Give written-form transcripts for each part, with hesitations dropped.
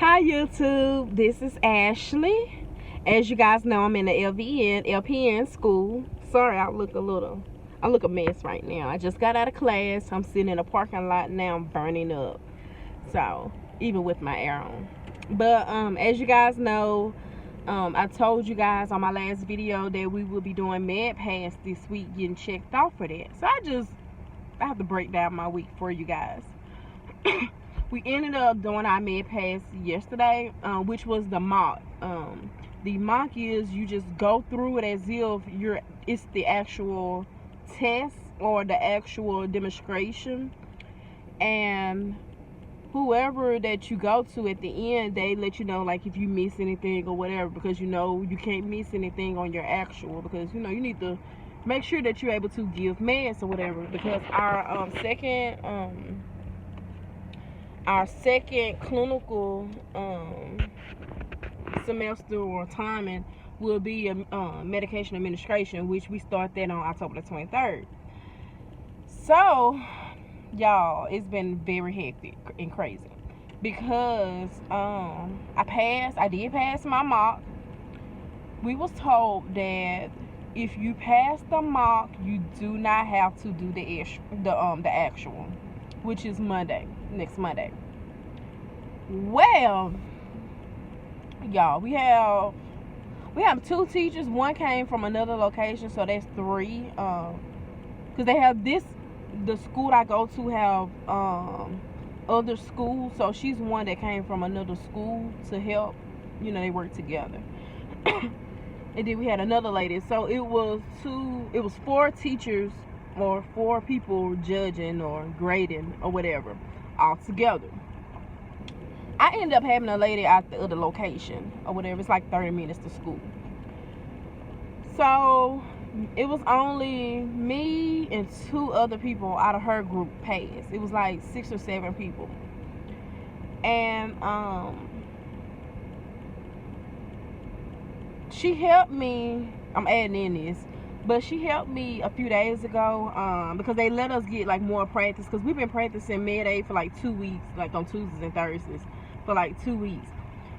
Hi YouTube, this is Ashley. As you guys know, I'm in the LPN school. Sorry, I look a mess right now. I just got out of class. I'm sitting in a parking lot now. I'm burning up. So, even with my air on. But as you guys know, I told you guys on my last video that we will be doing med pass this week, getting checked off for that. So I have to break down my week for you guys. We ended up doing our med pass yesterday, which was the mock. The mock is you just go through it as if it's the actual test or the actual demonstration, and whoever that you go to at the end, they let you know like if you miss anything or whatever, because you can't miss anything on your actual, because you need to make sure that you're able to give meds or whatever, because our second clinical semester or timing will be a medication administration, which we start that on October the 23rd. So, y'all, it's been very hectic and crazy because I did pass my mock. We was told that if you pass the mock, you do not have to do the actual, which is next Monday. Well, y'all, we have two teachers. One came from another location, so that's three. Because they have the school I go to have other schools, so she's one that came from another school to help. They work together. And then we had another lady. So it was four teachers or four people judging or grading or whatever all together. I ended up having a lady at the other location or whatever. It's like 30 minutes to school. So it was only me and two other people out of her group passed. It was like 6 or 7 people. And she helped me. I'm adding in this. But she helped me a few days ago because they let us get like more practice, because we've been practicing med-aid for like 2 weeks, like on Tuesdays and Thursdays for like 2 weeks.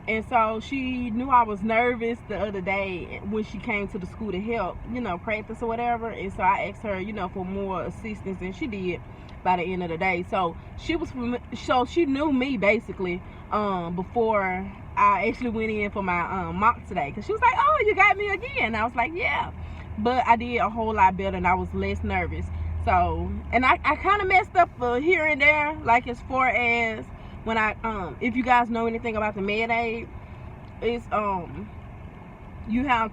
And so she knew I was nervous the other day when she came to the school to help, practice or whatever. And so I asked her, for more assistance, and she did by the end of the day. So she knew me basically before I actually went in for my mock today, because she was like, "Oh, you got me again." And I was like, "Yeah." But I did a whole lot better and I was less nervous. So, and I kind of messed up here and there, like as far as when if you guys know anything about the med-aid, it's you have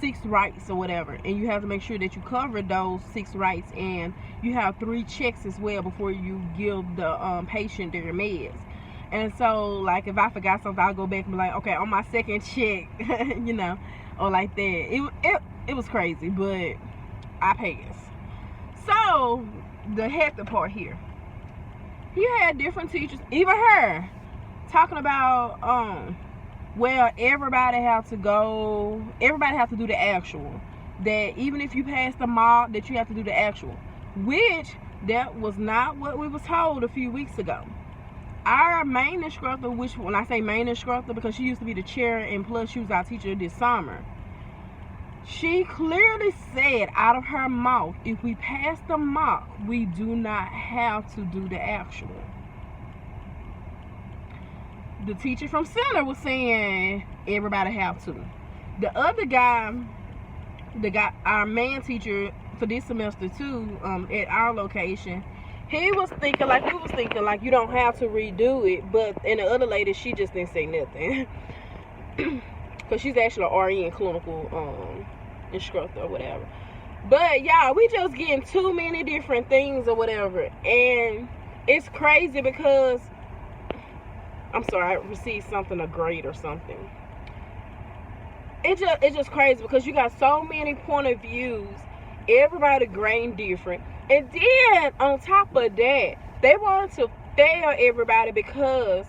6 rights or whatever, and you have to make sure that you cover those 6 rights, and you have 3 checks as well before you give the patient their meds. And so, like, if I forgot something, I'll go back and be like, okay, on my second check, or like that. It was crazy, but I passed. So, the hectic part here. You had different teachers, even her, talking about, well, everybody have to do the actual. That even if you pass the mock, that you have to do the actual. Which, that was not what we was told a few weeks ago. Our main instructor, which when I say main instructor, because she used to be the chair and plus she was our teacher this summer, she clearly said out of her mouth, if we pass the mock, we do not have to do the actual. The teacher from center was saying everybody have to. The other guy, our main teacher for this semester too, at our location, he was thinking like we was thinking, like you don't have to redo it. But and the other lady, she just didn't say nothing because she's actually an RN clinical instructor or whatever. But y'all, we just getting too many different things or whatever, and it's crazy because I'm sorry, I received something, a grade or something. It's just crazy because you got so many point of views, everybody grading different, and then on top of that, they want to fail everybody because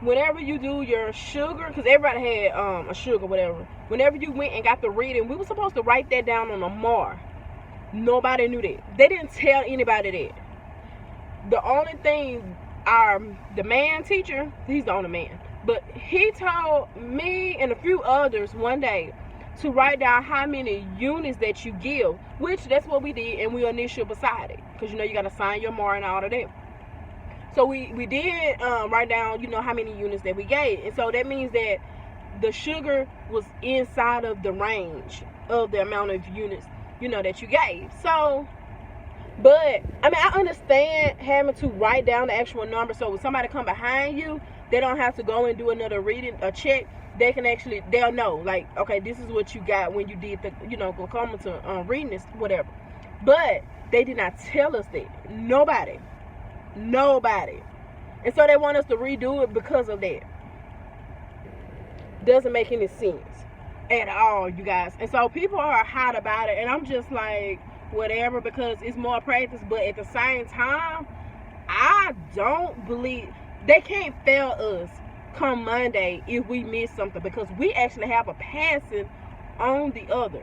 whenever you do your sugar, because everybody had a sugar, whatever. Whenever you went and got the reading, we were supposed to write that down on a MAR. Nobody knew that. They didn't tell anybody that. The only thing the man teacher, he's the only man. But he told me and a few others one day to write down how many units that you give, which that's what we did, and we initial beside it, because you got to sign your MAR and all of that. So we did write down, how many units that we gave, and so that means that the sugar was inside of the range of the amount of units, that you gave. So, but I understand having to write down the actual number, so when somebody come behind you, they don't have to go and do another reading, a check. They can they'll know, like, okay, this is what you got when you did the, glucometer reading this, whatever. But they did not tell us that. Nobody. And so they want us to redo it because of that. Doesn't make any sense at all, you guys. And so people are hot about it, and I'm just like, whatever, because it's more practice. But at the same time, I don't believe they can't fail us come Monday if we miss something, because we actually have a passing on the other.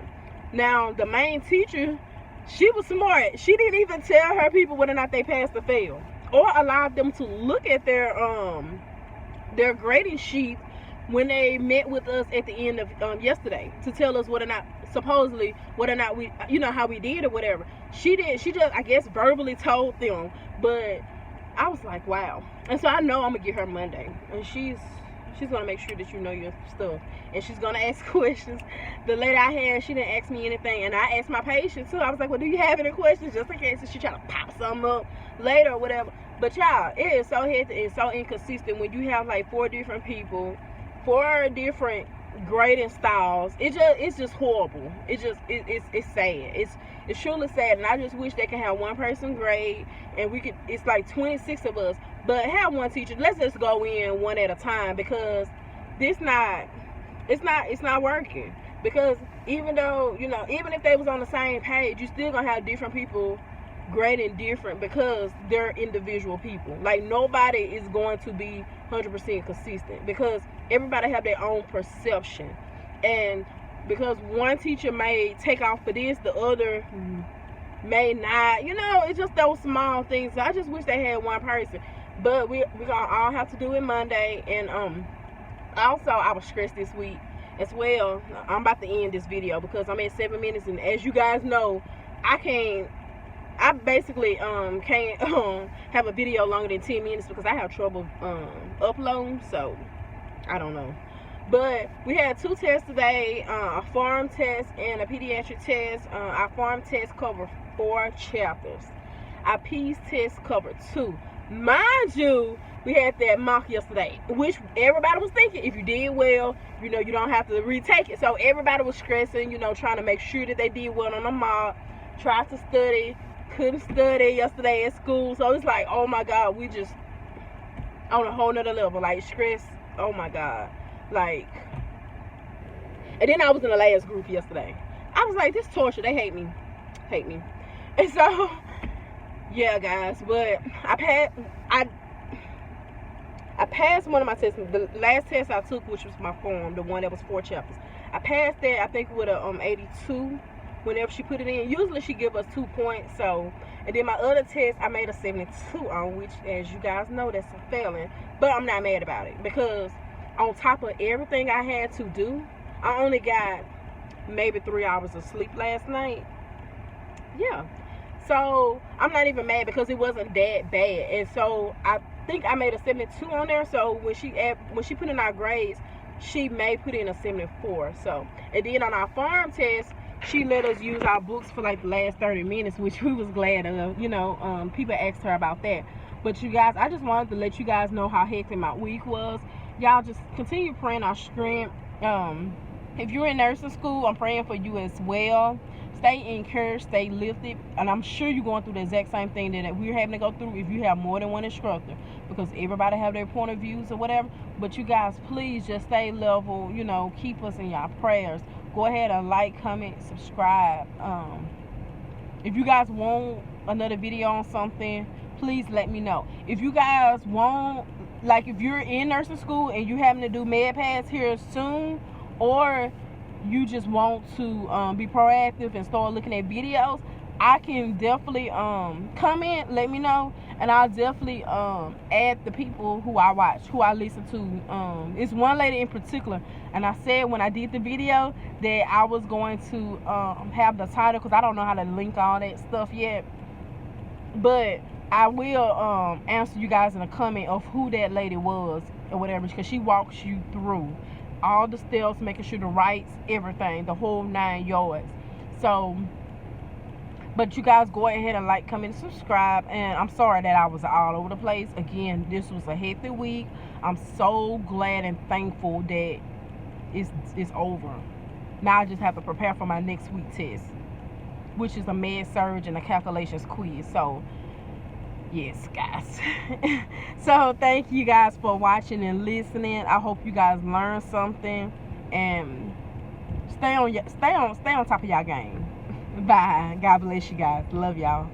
Now, the main teacher, she was smart. She didn't even tell her people whether or not they passed or failed, or allowed them to look at their grading sheet when they met with us at the end of yesterday to tell us whether or not we, how we did or whatever. She just, I guess, verbally told them. But I was like, wow. And so I know I'm gonna get her Monday, and she's gonna make sure that you know your stuff, and she's gonna ask questions. The lady I had, she didn't ask me anything, and I asked my patient too. I was like, well, do you have any questions, just in case she try to pop something up later or whatever. But y'all, it is so hectic and so inconsistent when you have like 4 different people, 4 different grading styles. It's just horrible. It's sad. It's truly sad, and I just wish they could have one person grade, and we could. It's like 26 of us, but have one teacher. Let's just go in one at a time, because it's not working. Because even though, even if they was on the same page, you still gonna have different people grading different, because they're individual people. Like, nobody is going to be 100% consistent, because everybody have their own perception. And because one teacher may take off for this, the other may not. It's just those small things. So I just wish they had one person. But we're gonna all have to do it Monday. And also, I was stressed this week as well. I'm about to end this video because I'm at 7 minutes, and as you guys know, I basically can't have a video longer than 10 minutes because I have trouble uploading. So I don't know. But we had 2 tests today, a pharm test and a pediatric test. Our pharm test covered 4 chapters. Our peds test covered 2. Mind you, we had that mock yesterday, which everybody was thinking, if you did well, you don't have to retake it. So everybody was stressing, trying to make sure that they did well on the mock. Tried to study, couldn't study yesterday at school. So it's like, oh my God, we just on a whole nother level, like stress. Oh my God. Like, and then I was in the last group yesterday. I was like, this torture, they hate me. And so, yeah, guys, but I passed one of my tests. The last test I took, which was my form, the one that was 4 chapters, I passed that, I think, with a 82 whenever she put it in. Usually she give us 2 points. So, and then my other test, I made a 72 on, which, as you guys know, that's a failing. But I'm not mad about it, because on top of everything I had to do, I only got maybe 3 hours of sleep last night. Yeah. So I'm not even mad, because it wasn't that bad. And so I think I made a 72 on there. So when she put in our grades, she may put in a 74. So, and then on our farm test, she let us use our books for like the last 30 minutes, which we was glad of. People asked her about that. But you guys, I just wanted to let you guys know how hectic my week was. Y'all just continue praying our strength. If you're in nursing school, I'm praying for you as well. Stay encouraged, stay lifted, and I'm sure you're going through the exact same thing that we're having to go through if you have more than one instructor, because everybody have their point of views or whatever. But you guys, please just stay level, keep us in your prayers. Go ahead and like, comment, subscribe. If you guys want another video on something, please let me know. If you guys want, like, if you're in nursing school and you having to do med pads here soon, or you just want to be proactive and start looking at videos, I can definitely comment, let me know, and I'll definitely add the people who I watch, who I listen to. It's one lady in particular, and I said when I did the video that I was going to have the title, because I don't know how to link all that stuff yet, but I will answer you guys in a comment of who that lady was or whatever, because she walks you through all the steps, making sure the rights, everything, the whole 9 yards. So, but you guys go ahead and like, comment, and subscribe. And I'm sorry that I was all over the place. Again, this was a hectic week. I'm so glad and thankful that it's over. Now I just have to prepare for my next week test, which is a med surge and a calculations quiz. So yes, guys. So thank you guys for watching and listening. I hope you guys learned something, and stay on top of y'all game. Bye. God bless you guys. Love y'all.